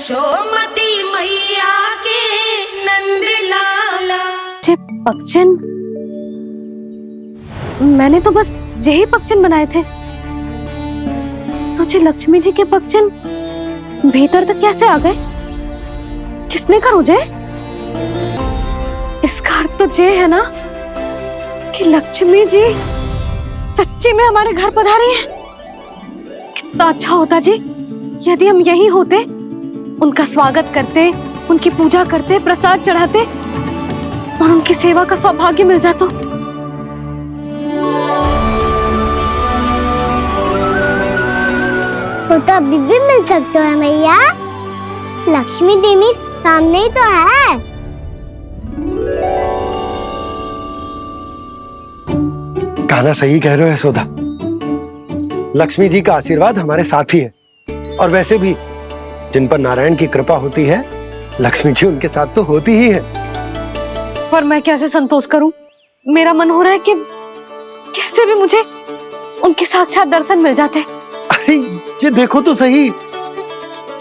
यशोमती मैया के नंद लाला। पक्षन, मैंने तो बस यही पक्षन बनाए थे। तुझे लक्ष्मी जी के पक्षन भीतर तक कैसे आ गए? किसने कर मुझे? इसका अर्थ तो ये है ना कि लक्ष्मी जी सच्ची में हमारे घर पधारी है। कितना अच्छा होता जी यदि हम यहीं होते, उनका स्वागत करते, उनकी पूजा करते, प्रसाद चढ़ाते और उनकी सेवा का सौभाग्य मिल जाता। तो अभी भी मिल सकते हो मैया, लक्ष्मी देवी सामने ही तो है। गाना सही कह रहे हो यशोदा, लक्ष्मी जी का आशीर्वाद हमारे साथ ही है। और वैसे भी जिन पर नारायण की कृपा होती है, लक्ष्मी जी उनके साथ तो होती ही है। पर मैं कैसे संतोष करूं? मेरा मन हो रहा है कि कैसे भी मुझे उनके साक्षात दर्शन मिल जाते। अरे ये देखो तो सही,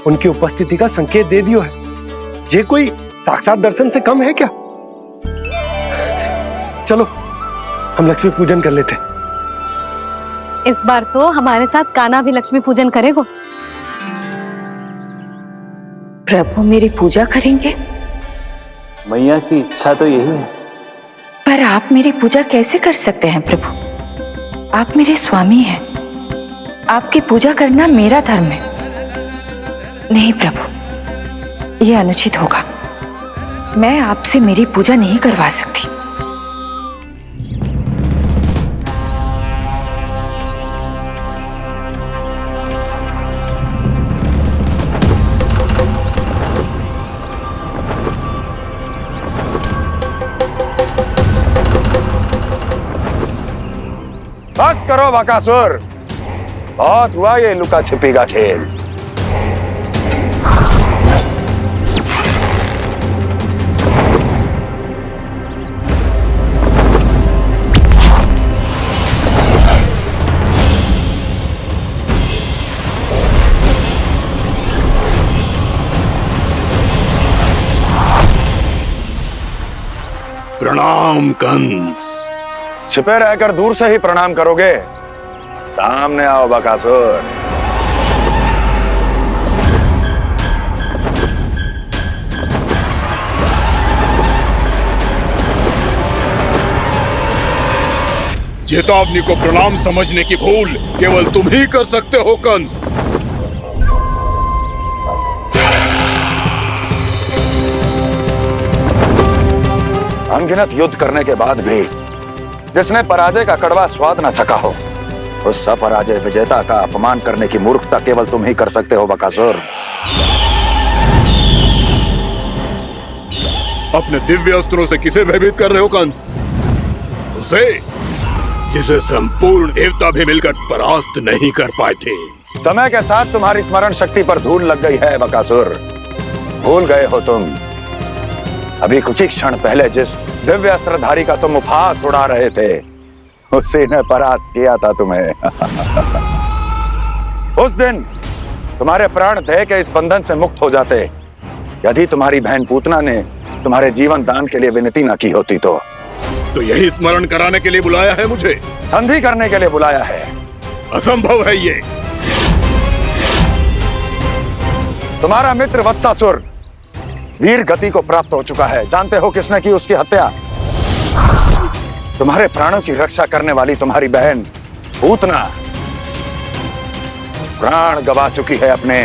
उनकी उपस्थिति का संकेत दे दियो है। ये कोई साक्षात दर्शन से कम है क्या? चलो हम लक्ष्मी पूजन कर लेते। इस बार तो हमारे साथ कान्हा भी लक्ष्मी पूजन करेगा। प्रभु मेरी पूजा करेंगे? मैया की इच्छा तो यही है। पर आप मेरी पूजा कैसे कर सकते हैं प्रभु? आप मेरे स्वामी हैं, आपकी पूजा करना मेरा धर्म है। नहीं प्रभु, यह अनुचित होगा। मैं आपसे मेरी पूजा नहीं करवा सकती। बस करो बकासुर, बहुत हुआ ये लुका छिपी का खेल। प्रणाम कंस। छिपे रहकर दूर से ही प्रणाम करोगे? सामने आओ बकासुर। चेतावनी को प्रणाम समझने की भूल केवल तुम ही कर सकते हो कंस। अनगिनत युद्ध करने के बाद भी जिसने पराजय का कड़वा स्वाद न चखा हो, उस अपराजय विजेता का अपमान करने की मूर्खता केवल तुम ही कर सकते हो बकासुर। अपने दिव्य अस्त्रों से किसे भयभीत कर रहे हो कंस? उसे जिसे संपूर्ण देवता भी मिलकर परास्त नहीं कर पाए थे। समय के साथ तुम्हारी स्मरण शक्ति पर धूल लग गई है बकासुर। भूल गए हो तुम अभी कुछ ही क्षण पहले जिस दिव्य अस्त्रधारी का तुम उपहास उड़ा रहे थे, उसी ने परास्त किया था तुम्हें। उस दिन तुम्हारे प्राण देह के इस बंधन से मुक्त हो जाते यदि तुम्हारी बहन पूतना ने तुम्हारे जीवन दान के लिए विनती न की होती। तो यही स्मरण कराने के लिए बुलाया है मुझे? संधि करने के लिए बुलाया है। असंभव है ये। तुम्हारा मित्र वत्सासुर वीर गति को प्राप्त हो चुका है। जानते हो किसने की उसकी हत्या? तुम्हारे प्राणों की रक्षा करने वाली तुम्हारी बहन पूतना प्राण गवा चुकी है अपने।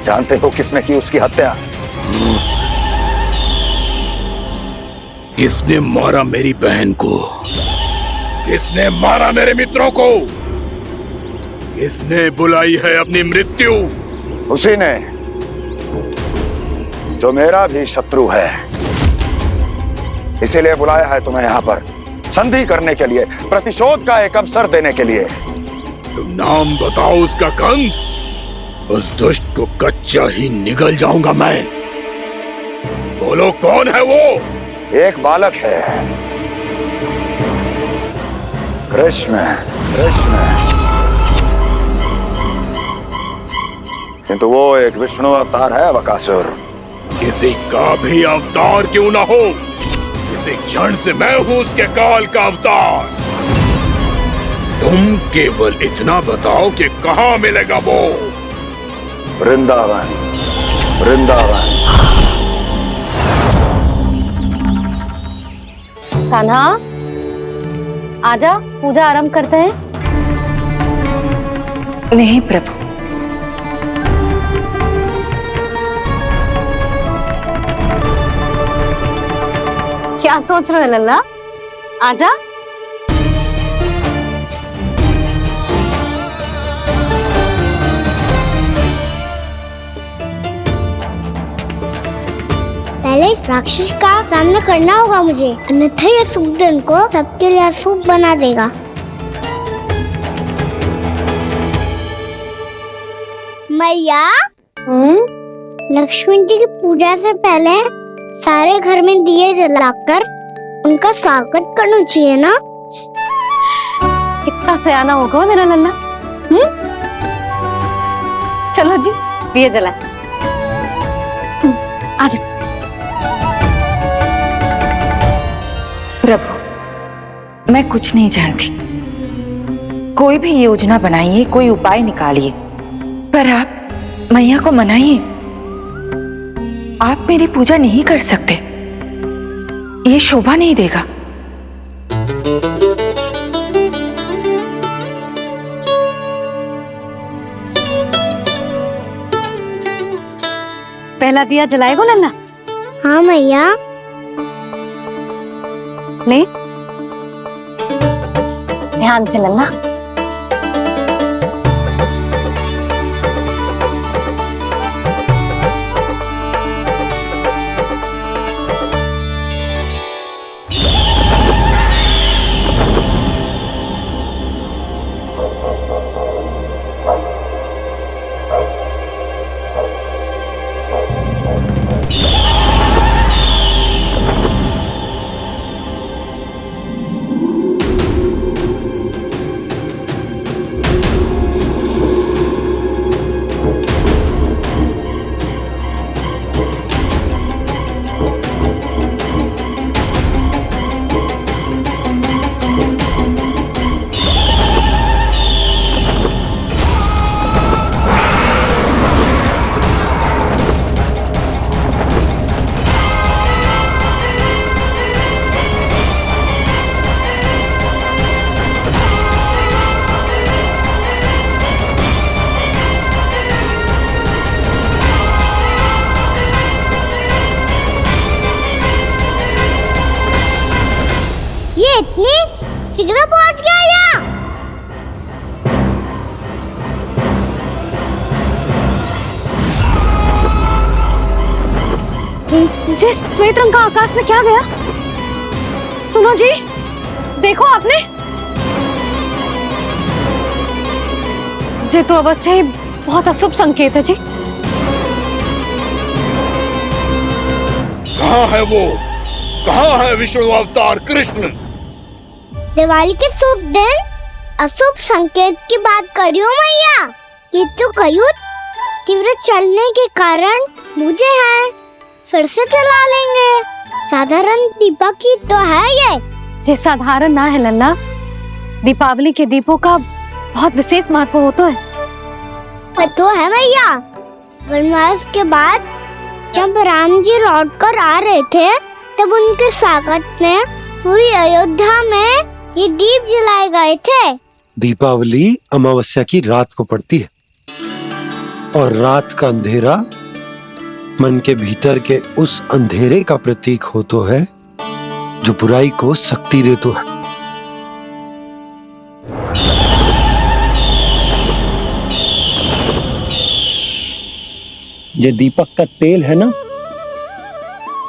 जानते हो किसने की उसकी हत्या? किसने मारा मेरी बहन को? किसने मारा मेरे मित्रों को? किसने बुलाई है अपनी मृत्यु? उसी ने जो मेरा भी शत्रु है। इसीलिए बुलाया है तुम्हें यहाँ पर संधि करने के लिए, प्रतिशोध का एक अवसर देने के लिए। तुम नाम बताओ उसका कंस। उस दुष्ट को कच्चा ही निगल जाऊंगा मैं। बोलो कौन है वो? एक बालक है, कृष्ण। कृष्ण किंतु वो एक विष्णु अवतार है बकासुर। किसी का भी अवतार क्यों ना हो, इसी क्षण से मैं हूं उसके काल का अवतार। तुम केवल इतना बताओ कि कहां मिलेगा वो। वृंदावन, वृंदावन। कान्हा, आजा, पूजा आरंभ करते हैं। नहीं प्रभु, क्या सोच रहे हो लल्ला? आजा। पहले इस राक्षस का सामना करना होगा मुझे, अन्यथा ये सुखदन को सबके लिए अशुभ बना देगा। मैया, लक्ष्मी जी की पूजा से पहले सारे घर में दिए जलाकर उनका स्वागत करना चाहिए ना? कितना सयाना होगा मेरा लल्ला। चलो जी, दिए जलाए। आजा। प्रभु, मैं कुछ नहीं जानती। कोई भी योजना बनाइए, कोई उपाय निकालिए, पर आप मैया को मनाइए। आप मेरी पूजा नहीं कर सकते, ये शोभा नहीं देगा। पहला दिया जलाएगो लल्ला? हाँ मैया। ले, ध्यान से लल्ला। इतनी शीघ्र पहुंच गया यहाँ? जिस श्वेत रंग का आकाश में क्या गया? सुनो जी, देखो आपने, ये तो अवश्य ही बहुत अशुभ संकेत है जी। कहाँ है वो? कहाँ है विष्णु अवतार कृष्ण? दिवाली के शुभ दिन अशुभ संकेत की बात करियो मैया। ये तो कयूत तीव्र चलने के कारण मुझे है, फिर से चला लेंगे। साधारण दीपक ही तो है ये साधारण ना है लल्ला, दीपावली के दीपों का बहुत विशेष महत्व होता है। तो है मैया, वनवास के बाद जब राम जी लौटकर आ रहे थे तब उनके स्वागत में पूरी अयोध्या में ये दीप जलाए गए थे। दीपावली अमावस्या की रात को पड़ती है और रात का अंधेरा मन के भीतर के उस अंधेरे का प्रतीक होतो है जो बुराई को शक्ति देतो है। ये दीपक का तेल है ना,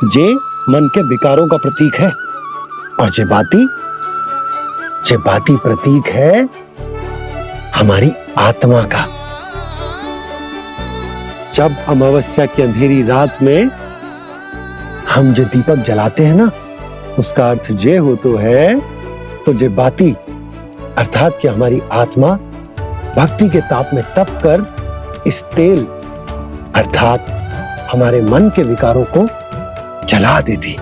जे मन के विकारों का प्रतीक है, और जे बाती प्रतीक है हमारी आत्मा का। जब अमावस्या की अंधेरी रात में हम जो दीपक जलाते हैं ना, उसका अर्थ जे हो तो है, तो जे बाती अर्थात कि हमारी आत्मा भक्ति के ताप में तप कर इस तेल अर्थात हमारे मन के विकारों को जला देती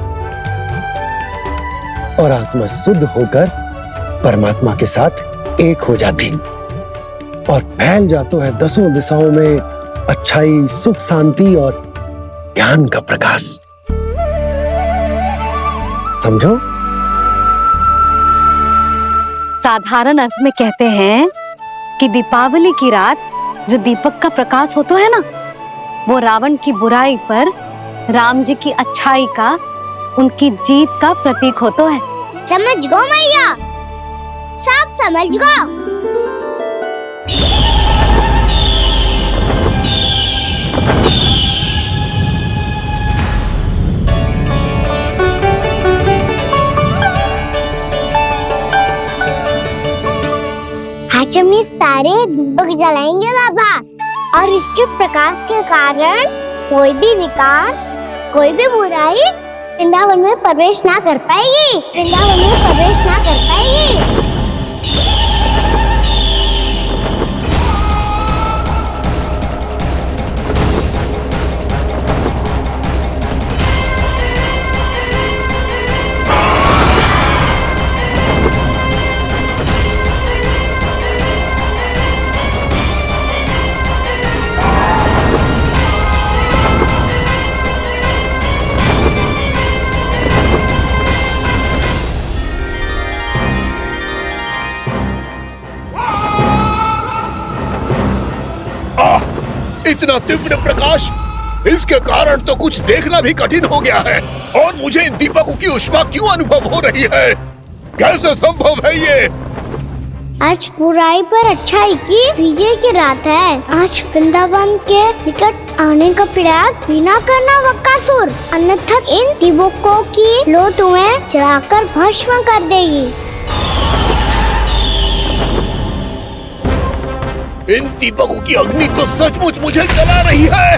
और आत्मा शुद्ध होकर परमात्मा के साथ एक हो जाती और फैल जाता है दसों दिशाओं में अच्छाई, सुख, शांति और ज्ञान का प्रकाश। समझो? साधारण अर्थ में कहते हैं कि दीपावली की रात जो दीपक का प्रकाश होता है ना, वो रावण की बुराई पर राम जी की अच्छाई का, उनकी जीत का प्रतीक होता है। समझ गो मैया, सब समझ गो। आज हम ये सारे दीपक जलाएंगे बाबा, और इसके प्रकाश के कारण कोई भी विकार, कोई भी बुराई वृंदावन में प्रवेश ना कर पाएगी, वृंदावन में प्रवेश ना कर पाएगी। इतना तीव्र प्रकाश, इसके कारण तो कुछ देखना भी कठिन हो गया है। और मुझे इन दीपकों की उष्मा क्यों अनुभव हो रही है? कैसे संभव है ये? आज बुराई पर अच्छाई की विजय की रात है। आज वृंदावन के निकट आने का प्रयास भी ना करना बकासुर, अन्यथा इन दीपकों की लो तुम्हें जलाकर भस्म कर देगी। इन दीपकों की अग्नि तो सचमुच मुझे जला रही है।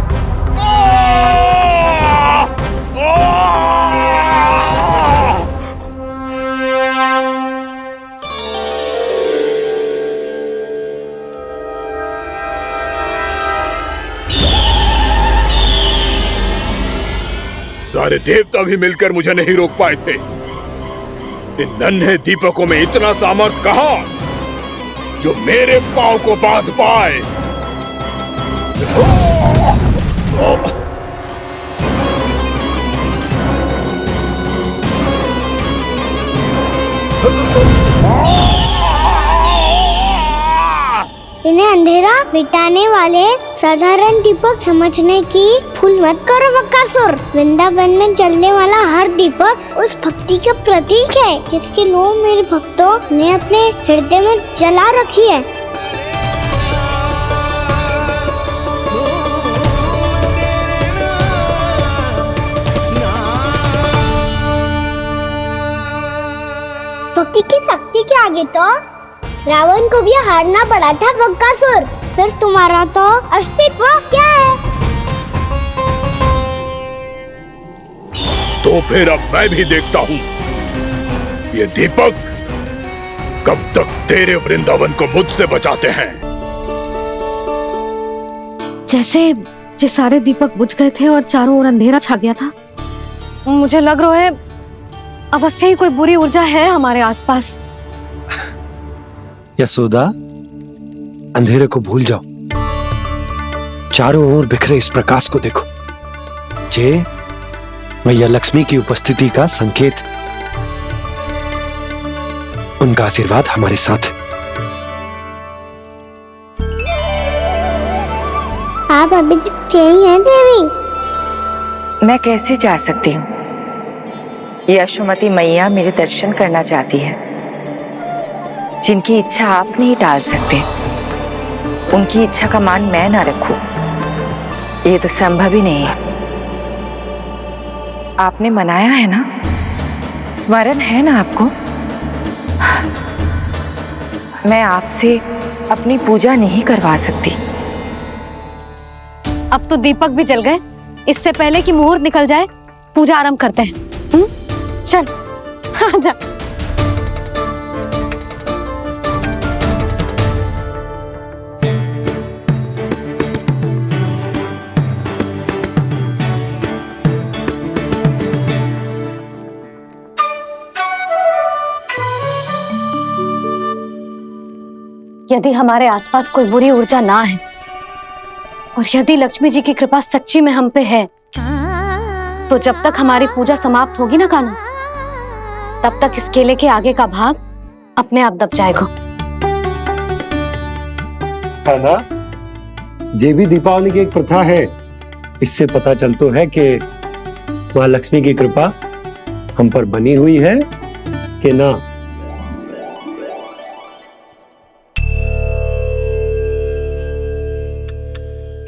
सारे देवता भी मिलकर मुझे नहीं रोक पाए थे। इन नन्हे दीपकों में इतना सामर्थ्य कहां जो मेरे पांव को बांध पाए। इन्हें अंधेरा मिटाने वाले साधारण दीपक समझने की भूल मत करो बकासुर। वृंदावन में जलने वाला हर दीपक उस भक्ति का प्रतीक है जिसकी लो मेरे भक्तों ने अपने हृदय में जला रखी है। भक्ति की शक्ति के आगे तो रावण को भी हारना पड़ा था बकासुर। फिर तुम्हारा तो अस्तित्व क्या है? तो फिर अब मैं भी देखता हूँ ये दीपक कब तक तेरे वृंदावन को मुझसे बचाते हैं। जैसे ये सारे दीपक बुझ गए थे और चारों ओर अंधेरा छा गया था, मुझे लग रहा है अवश्य ही कोई बुरी ऊर्जा है हमारे आसपास। यशोदा, अंधेरे को भूल जाओ, चारों ओर बिखरे इस प्रकाश को देखो। जे मैया लक्ष्मी की उपस्थिति का संकेत, उनका आशीर्वाद हमारे साथ है। आप अभी तक यही हैं देवी? मैं कैसे जा सकती हूँ? यशोमती मैया मेरे दर्शन करना चाहती है। जिनकी इच्छा आप नहीं टाल सकते, उनकी इच्छा का मान मैं ना रखूं, ये तो संभव ही नहीं है। आपने मनाया है ना, स्मरण है ना आपको? मैं आपसे अपनी पूजा नहीं करवा सकती। अब तो दीपक भी जल गए, इससे पहले कि मुहूर्त निकल जाए पूजा आरंभ करते हैं। चल आजा। यदि हमारे आसपास कोई बुरी ऊर्जा ना है और यदि लक्ष्मी जी की कृपा सच्ची में हम पे है, तो जब तक हमारी पूजा समाप्त होगी ना कान्हा, तब तक इस केले के आगे का भाग अपने आप दब जाएगा। कान्हा, ये भी दीपावली की एक प्रथा है। इससे पता चलता है कि माँ लक्ष्मी की कृपा हम पर बनी हुई है कि ना।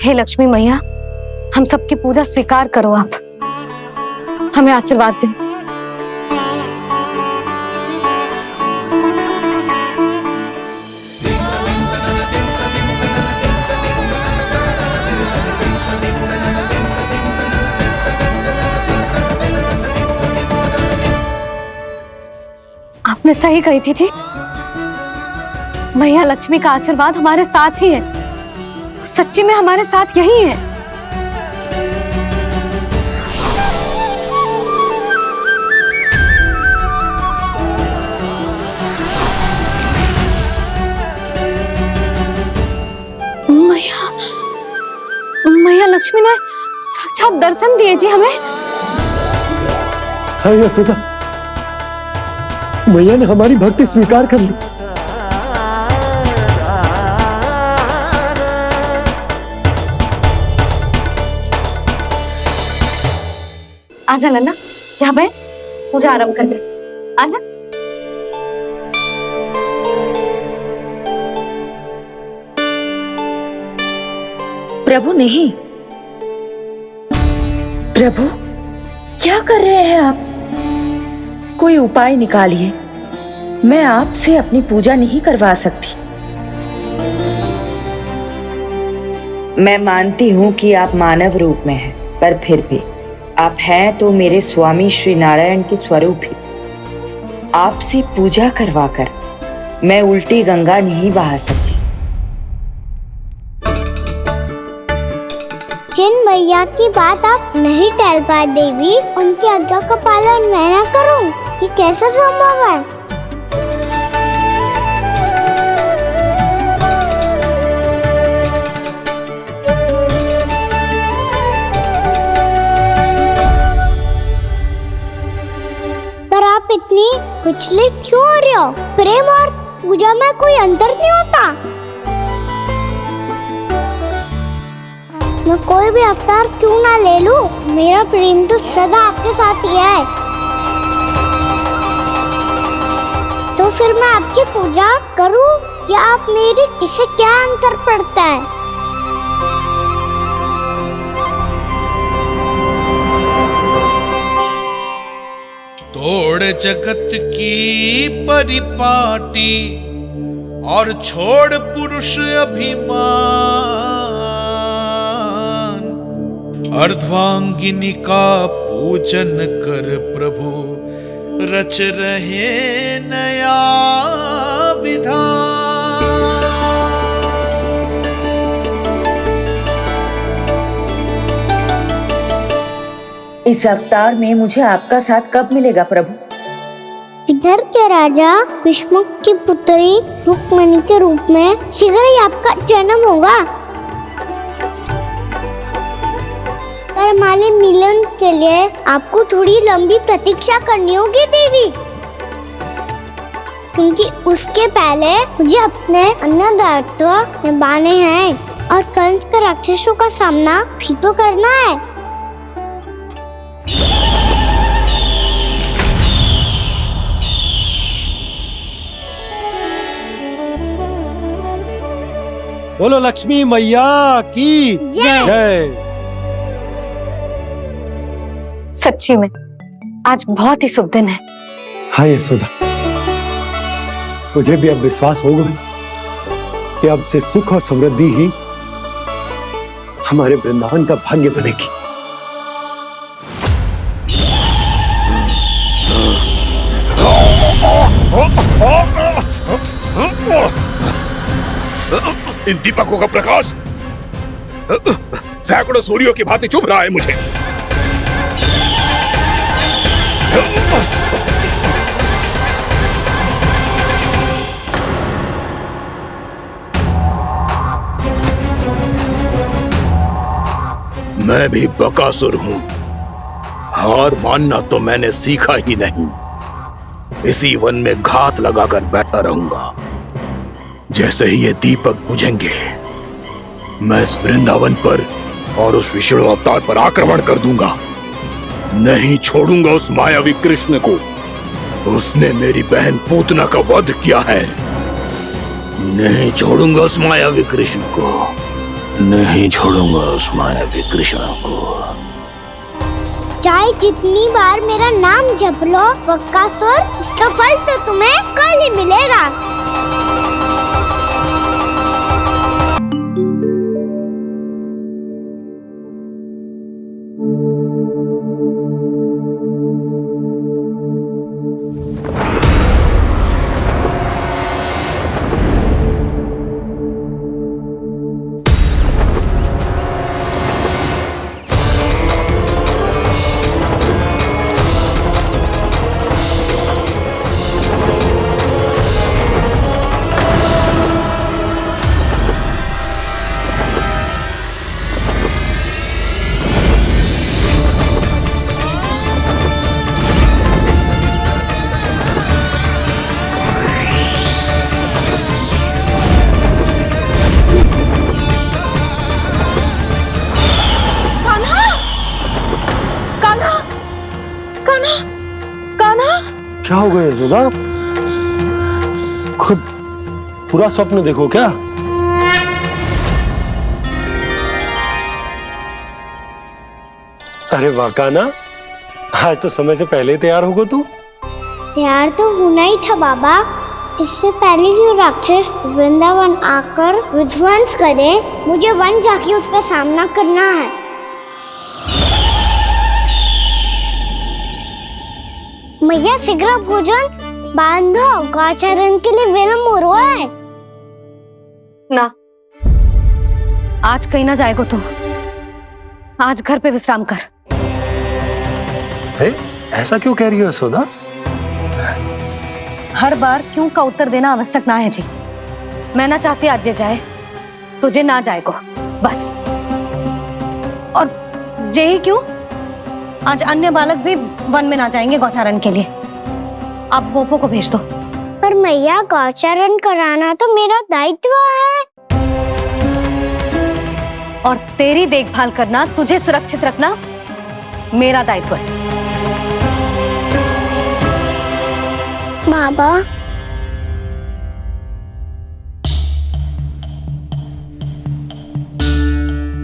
हे लक्ष्मी मैया, हम सबकी पूजा स्वीकार करो, आप हमें आशीर्वाद दो। आपने सही कही थी जी, मैया लक्ष्मी का आशीर्वाद हमारे साथ ही है, सच्ची में हमारे साथ यही है। मैया लक्ष्मी ने साक्षात दर्शन दिए जी हमें। हाँ यशोदा, मैया ने हमारी भक्ति स्वीकार कर ली। आजा नन्ना, यहाँ बैठ, पूजा आरंभ कर दे। आजा। प्रभु नहीं, प्रभु क्या कर रहे हैं आप? कोई उपाय निकालिए, मैं आपसे अपनी पूजा नहीं करवा सकती। मैं मानती हूँ कि आप मानव रूप में हैं, पर फिर भी आप हैं तो मेरे स्वामी श्री नारायण के स्वरूप ही। आपसे पूजा करवाकर मैं उल्टी गंगा नहीं बहा सकती। जिन मैया की बात आप नहीं टल पाए देवी, उनकी आज्ञा का पालन मैं ना करूं, ये कैसा संभव है? पर आप इतनी विचलित क्यों हो रहे हो? प्रेम और पूजा में कोई अंतर नहीं होता। मैं कोई भी अवतार क्यों ना ले लूं, मेरा प्रेम तो सदा आपके साथ ही है। तो फिर मैं आपकी पूजा करूं या आप मेरी, इससे क्या अंतर पड़ता है? तोड़ जगत की परिपाटी और छोड़ पुरुष अभिमान, अर्धांगिनी का पूजन कर प्रभु रच रहे नया विधान। इस अवतार में मुझे आपका साथ कब मिलेगा प्रभु? इधर के राजा विष्णु की पुत्री रुक्मणी के रूप में शीघ्र ही आपका जन्म होगा। पर हमारे मिलन के लिए आपको थोड़ी लंबी प्रतीक्षा करनी होगी देवी, क्योंकि उसके पहले मुझे अपने अन्य दायित्व निभाने हैं और कंस के राक्षसों का सामना भी तो करना है। बोलो लक्ष्मी मैया की जय। सच्ची में आज बहुत ही शुभ दिन है। हाँ यशोदा, मुझे भी अब विश्वास होगा कि अब से सुख और समृद्धि ही हमारे वृंदावन का भाग्य बनेगी। इन दीपकों का प्रकाश सैकड़ों सूर्यों की भांति चुभ रहा है मुझे। मैं भी बकासुर हूं। हार मानना तो मैंने सीखा ही नहीं। इसी वन में घात लगाकर बैठा रहूंगा। जैसे ही ये दीपक बुझेंगे, मैं इस वृंदावन पर और उस विष्णु अवतार पर आक्रमण कर दूंगा। नहीं छोड़ूंगा उस मायावी कृष्ण को। उसने मेरी बहन पूतना का वध किया है। नहीं छोड़ूंगा उस मायावी कृष्ण को। नहीं छोड़ूंगा उस मायावी कृष्ण को। चाहे जितनी बार मेरा नाम जप लो बकासुर, इसका फल तो तुम्हें कल ही मिलेगा। क्या हो गया यशोदा? खुद पूरा स्वप्न देखो क्या? अरे वाह कान्हा, आज तो समय से पहले ही तैयार होगा तू। तैयार तो होना ही था बाबा। इससे पहले कि राक्षस वृंदावन आकर विध्वंस करे, मुझे वन जाके उसका सामना करना है। मैया शीघ्र भोजन बांधो, गौचरण के लिए विलंब हो रहा है। ना, आज कहीं ना जाएगा तुम। आज घर पे विश्राम कर। ऐसा क्यों कह रही हो यशोदा? हर बार क्यों का उत्तर देना आवश्यक ना है जी। मैं ना चाहती आज ये जाए, तुझे ना जाएगा बस। और जे ही क्यों, आज अन्य बालक भी वन में ना जाएंगे गौचारण के लिए। अब गोपो को भेज दो। पर मैया गौचरण कराना तो मेरा दायित्व है। और तेरी देखभाल करना, तुझे सुरक्षित रखना मेरा दायित्व है। बाबा,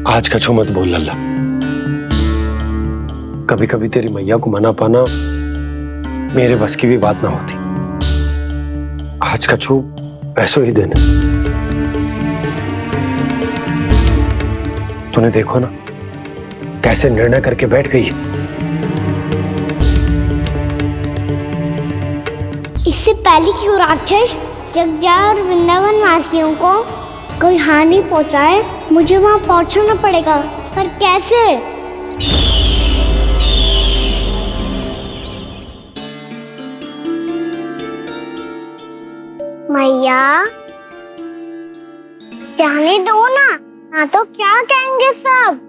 आज कछु मत बोल लल्ला। कभी कभी तेरी मैया को मना पाना मेरे बस की भी बात ना होती। आज कछु ऐसो ही दिन है। तूने देखो ना कैसे निर्णय करके बैठ गई है। इससे पहले कि वो राक्षस जगजा और वृंदावन वासियों को कोई हानि पहुंचाए, मुझे वहां पहुंचना पड़ेगा। पर कैसे? मैया, जाने दो ना, हाँ तो क्या कहेंगे सब।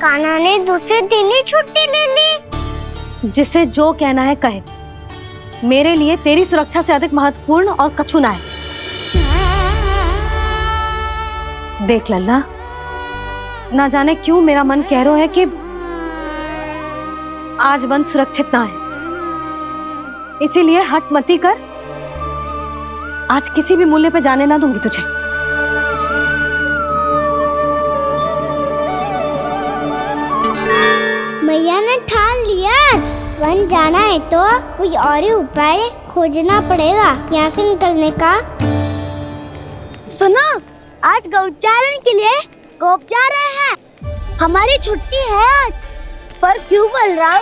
कान्हा ने दूसरे दिन ही छुट्टी ले ली। जिसे जो कहना है कहे। मेरे लिए तेरी सुरक्षा से अधिक महत्वपूर्ण और कछु ना है। देख लल्ला, ना जाने क्यों मेरा मन कह रहा है कि आज वन सुरक्षित ना है। इसीलिए हट मती कर। आज किसी भी मूल्य पे जाने ना दूंगी तुझे। मैया ने ठान लिया, आज वन जाना है तो कोई और ही उपाय खोजना पड़ेगा यहाँ से निकलने का। सुनो, आज गौचारण के लिए गोप जा रहे हैं। हमारी छुट्टी है आज। पर क्यों बलराम,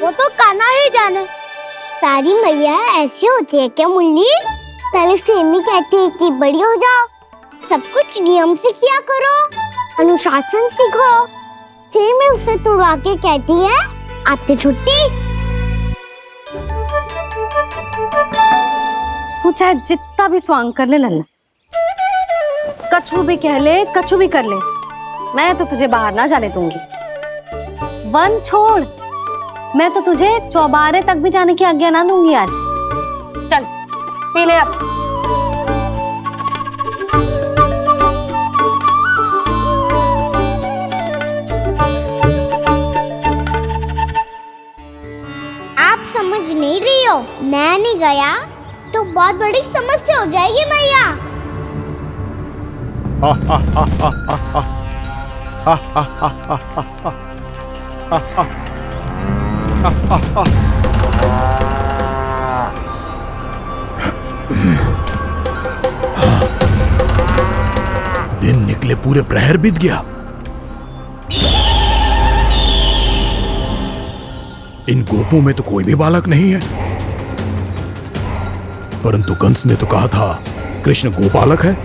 वो तो कान्हा ही जाने। सारी मैया ऐसी होती है क्या मुन्नी? पहले सेमी कहती है कि बड़ी हो जाओ, सब कुछ नियम से किया करो, अनुशासन सीखो। सेमी उसे तुड़वा के कहती है आपकी छुट्टी। तू चाहे जितना भी स्वांग कर ले लल्ला, कछु भी कह ले, कछु भी कर ले, मैं तो तुझे बाहर ना जाने दूंगी। वन छोड़, मैं तो तुझे चौबारे तक भी जाने की आज्ञा ना दूंगी आज। चल पी ले अब। आप समझ नहीं रही हो, मैं नहीं गया तो बहुत बड़ी समस्या हो जाएगी मैया। दिन निकले पूरे प्रहर बीत गया। इन गोपों में तो कोई भी बालक नहीं है, परंतु कंस ने तो कहा था कृष्ण गोपालक है।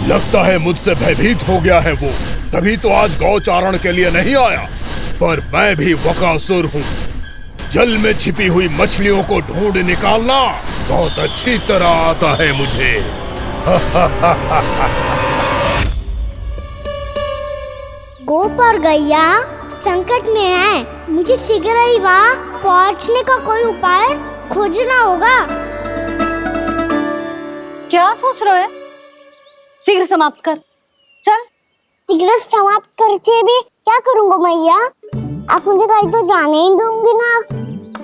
लगता है मुझसे भयभीत हो गया है वो, तभी तो आज गौचारण के लिए नहीं आया। पर मैं भी बकासुर हूँ, जल में छिपी हुई मछलियों को ढूंढ निकालना बहुत अच्छी तरह आता है मुझे। गोप और गैया संकट में है, मुझे शीघ्र ही वहाँ पहुँचने का कोई उपाय खोजना होगा। क्या सोच रहे हो? शीघ्र समाप्त कर, चल। शीघ्र समाप्त करके भी क्या करूँगा मैया? आप मुझे कहीं तो जाने ही दूंगी ना,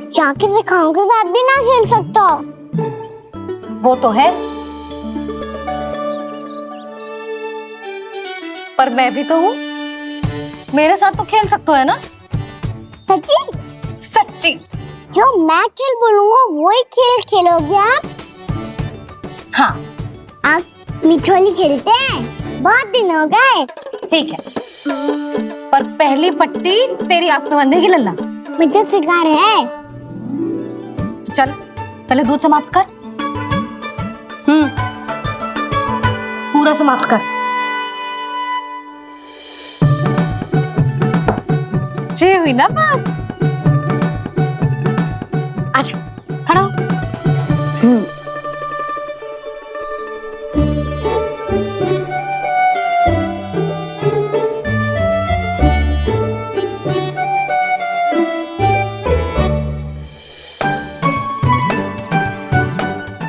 जाके सिखाओं के साथ भी ना खेल सकता। वो तो है, पर मैं भी तो हूँ, मेरे साथ तो खेल सकते हो है ना? सच्ची? सच्ची। जो मैं खेल बोलूँगा वही खेल खेलोगे आप? हाँ। आप मिठोली खेलते हैं? बहुत दिन हो गए। ठीक है, पर पहली पट्टी तेरी आंख में बंधेगी लल्ला। मुझे शिकार है। चल पहले दूध समाप्त कर। पूरा समाप्त कर। जे हुई ना बात। आजा, खड़ा हो।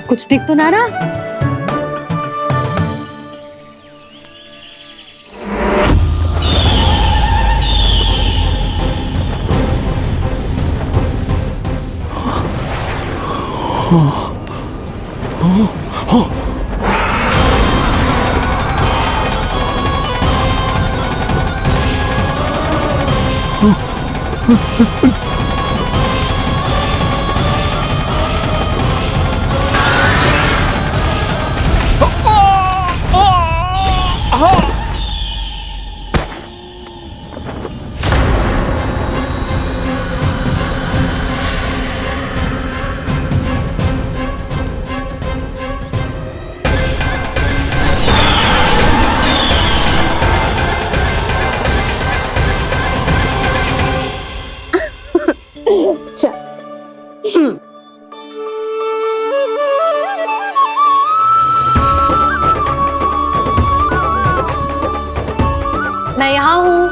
कुछ दिख तो ना रहा? मैं यहाँ हूँ।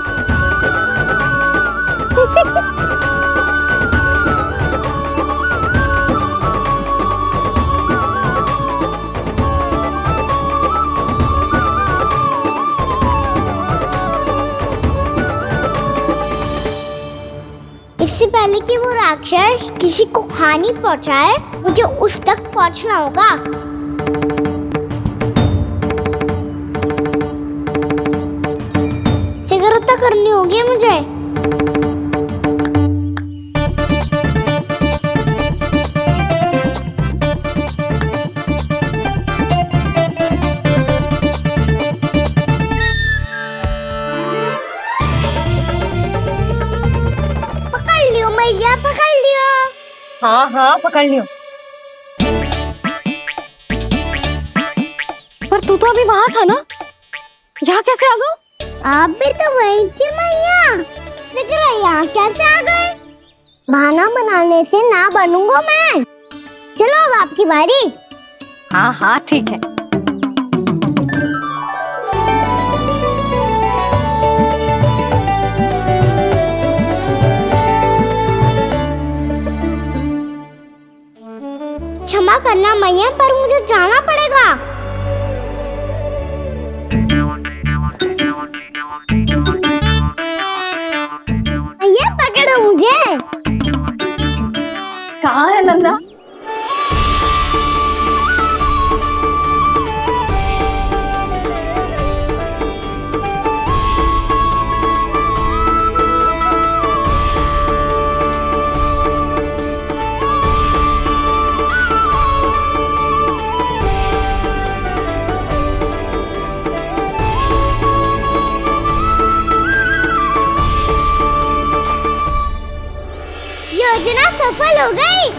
इससे पहले कि वो राक्षस किसी को हानि पहुंचाए, मुझे उस तक पहुंचना होगा। शीघ्रता करनी होगी मुझे। पकड़ लियो मैया, पकड़ लियो। हाँ हाँ पकड़ लियो। पर तू तो अभी वहां था ना, यहाँ कैसे आ गया? आप भी तो वही थी मैया, शीघ्र यहाँ कैसे आ गए? बहाना बनाने से ना बनूंगा मैं। चलो अब आपकी बारी। हाँ हाँ ठीक है। क्षमा करना मैया, पर मुझे जाना पड़ेगा। मैया पकड़ो मुझे। कहाँ है नंदा? योजना सफल हो गई।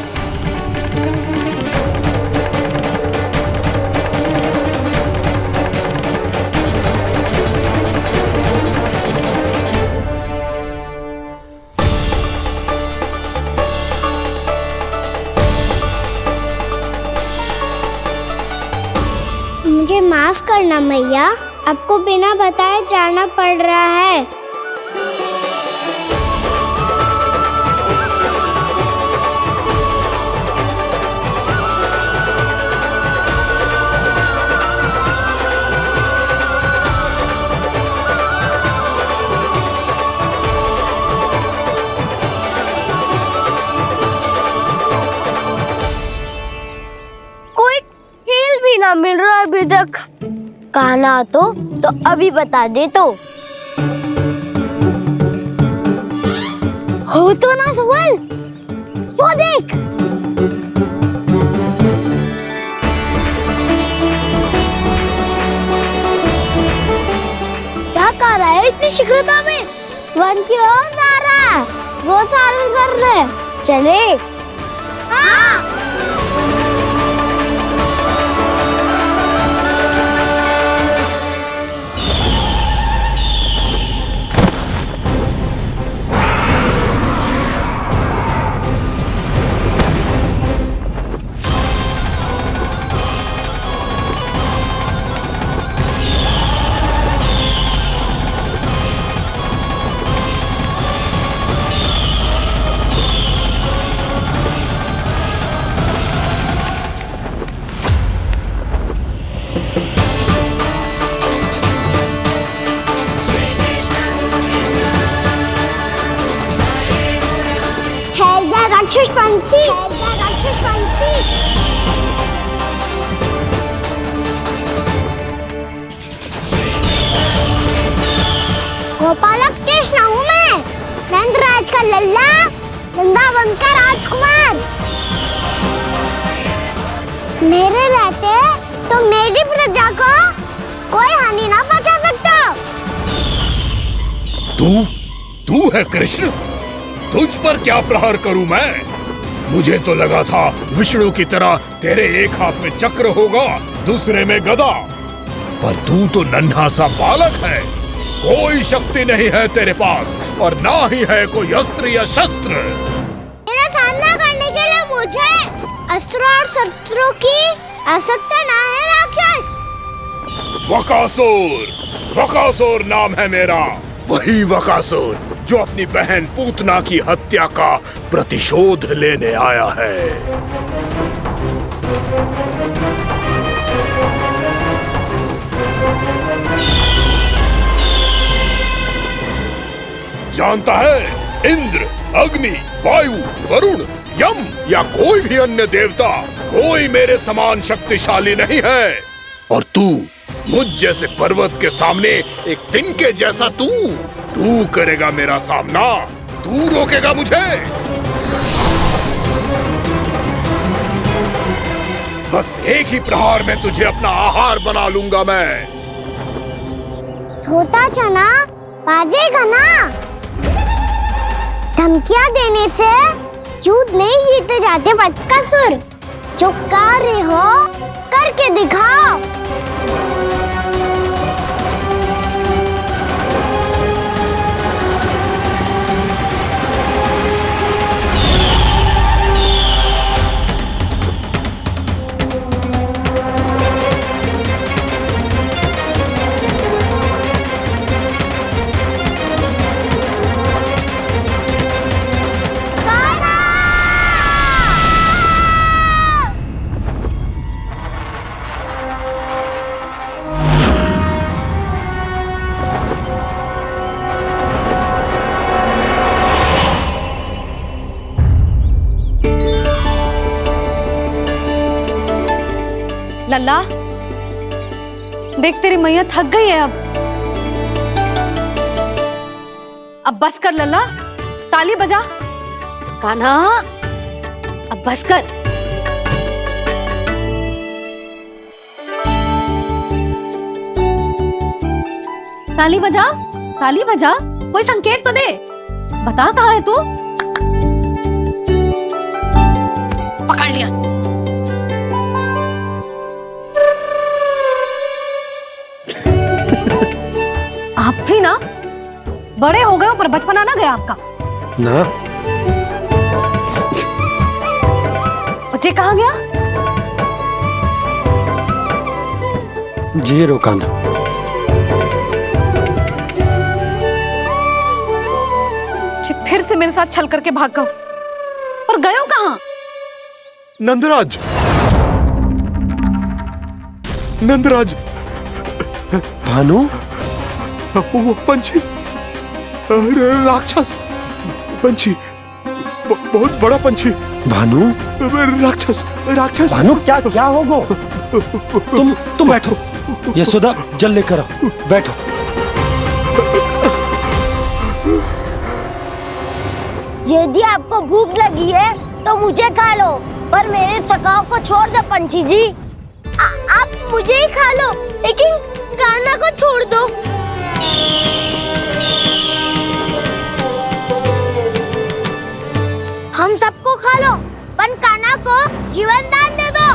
मुझे माफ करना मैया, आपको बिना बताए जाना पड़ रहा है। कोई खेल भी ना मिल रहा है अभी तक। कहना तो अभी बता दे तो। हो तो ना सवाल, वो देख। क्या कर रहा है इतनी शीघ्रता में? वन की ओर जा रहा है, वो सारे कर रहे। चले। हाँ। राक्षस पंक्ति, राक्षस पंक्ति। गोपालक कृष्ण हूँ मैं, नंदराज का लल्ला, वृंदावन का राजकुमार। मेरे रहते तो मेरी प्रजा को कोई हानि ना पहुंचा सकता। तू है कृष्ण? तुझ पर क्या प्रहार करूं मैं? मुझे तो लगा था विष्णु की तरह तेरे एक हाथ में चक्र होगा, दूसरे में गदा, पर तू तो नन्हा सा बालक है। कोई शक्ति नहीं है तेरे पास और ना ही है कोई अस्त्र या शस्त्र। मेरा सामना करने के लिए मुझे अस्त्रों और शस्त्रों की आवश्यकता ना है राक्षस। वकासुर नाम है मेरा, वही वकासुर जो अपनी बहन पूतना की हत्या का प्रतिशोध लेने आया है। जानता है, इंद्र, अग्नि, वायु, वरुण, यम या कोई भी अन्य देवता कोई मेरे समान शक्तिशाली नहीं है। और तू मुझ जैसे पर्वत के सामने एक तिनके जैसा तू करेगा मेरा सामना? तू रोकेगा मुझे? बस एक ही प्रहार में तुझे अपना आहार बना लूंगा मैं। छोटा चना बाजेगा ना। धमकियां देने से युद्ध नहीं जीते जाते बदकसूर। जो कार्य हो करके दिखाओ। लल्ला, देख तेरी मैया थक गई है अब बस कर लल्ला, ताली बजा। कान्हा, अब बस कर। ताली बजा, ताली बजा, कोई संकेत तो दे, बता कहाँ है तू? पकड़ लिया। आप भी ना बड़े हो गए हो, पर बचपना ना गया आपका ना। बच्चे कहाँ गया? जी रोकाना। फिर से मेरे साथ छल करके भाग गए, और गए हो कहाँ? नंदराज, नंदराज, भानु, वो पंछी, राक्षस पंछी, बहुत बड़ा पंछी। भानु, राक्षस, राक्षस। भानु, क्या क्या होगा? तुम बैठो, यशोदा जल लेकर आओ, बैठो। यदि आपको भूख लगी है तो मुझे खा लो, पर मेरे सखाओं को छोड़ दो पंछी जी। आप मुझे ही खा लो, लेकिन कान्हा को छोड़ दो। हम सबको खा लो, पर कान्हा को जीवन दान दे दो।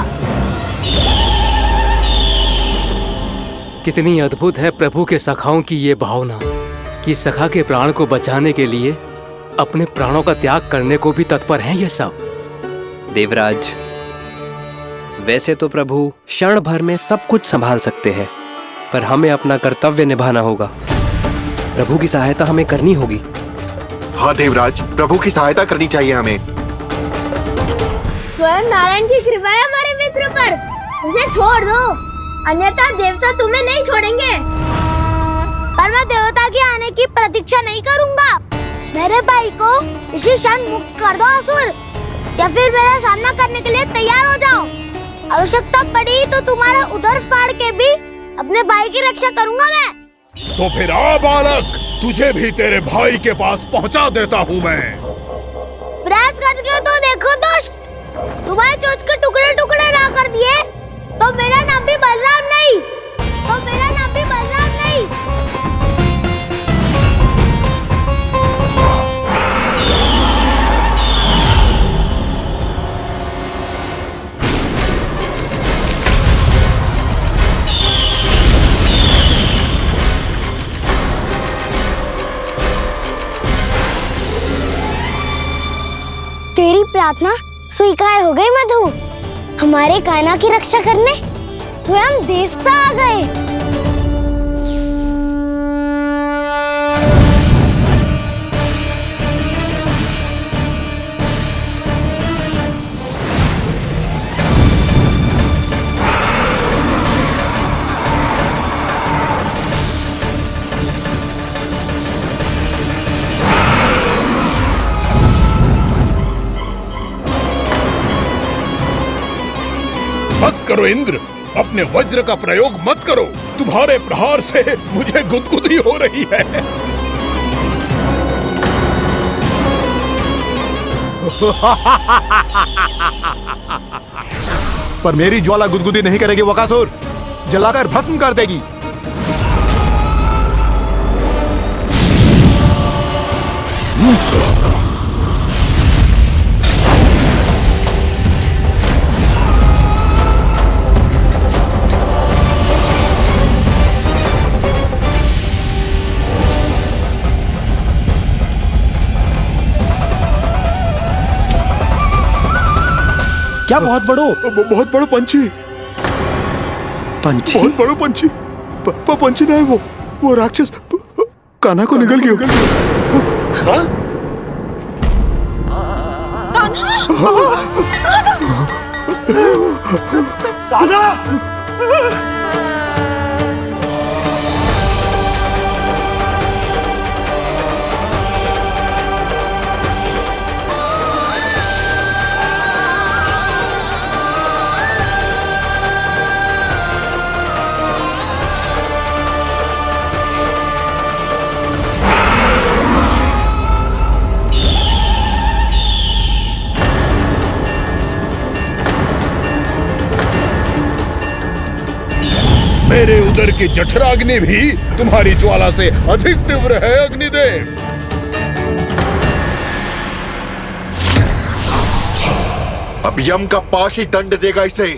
कितनी अद्भुत है प्रभु के सखाओं की ये भावना कि सखा के प्राण को बचाने के लिए अपने प्राणों का त्याग करने को भी तत्पर हैं ये सब। देवराज, वैसे तो प्रभु क्षण भर में सब कुछ संभाल सकते हैं, पर हमें अपना कर्तव्य निभाना होगा। प्रभु की सहायता हमें करनी होगी। हाँ देवराज, प्रभु की सहायता करनी चाहिए हमें। स्वयं नारायण की कृपा है हमारे मित्र पर, उसे छोड़ दो, अन्यथा देवता तुम्हें नहीं छोड़ेंगे। पर मैं देवता के आने की प्रतीक्षा नहीं करूंगा। मेरे भाई को इसी क्षण मुक्त कर दो असुर, या फिर मेरा सामना करने के लिए तैयार हो जाओ। आवश्यकता पड़ी तो तुम्हारा उधर फाड़ के भी अपने भाई की रक्षा करूंगा मैं। तो फिर आ बालक, तुझे भी तेरे भाई के पास पहुंचा देता हूँ मैं। प्रयास करके तो देखो दोस्त, तुम्हारे चोंच के टुकड़े टुकड़े ना कर दिए तो मेरा नाम भी बलराम नहीं, तो मेरा नाम भी बलराम नहीं। तेरी प्रार्थना स्वीकार हो गई मधु। हमारे कान्हा की रक्षा करने स्वयं देवता आ गए। बस करो इंद्र, अपने वज्र का प्रयोग मत करो। तुम्हारे प्रहार से मुझे गुदगुदी हो रही है। पर मेरी ज्वाला गुदगुदी नहीं करेगी वकासुर, जलाकर भस्म कर देगी। क्या बहुत बड़ो? बहुत बड़ो पंछी। पंछी? बहुत बड़ो पंछी। पंछी नहीं, वो राक्षस कान्हा को निगल गया। हाँ? कान्हा! सागर की जठराग्नि भी तुम्हारी ज्वाला से अधिक तीव्र है अग्निदेव। अब यम का पाश ही दंड देगा इसे।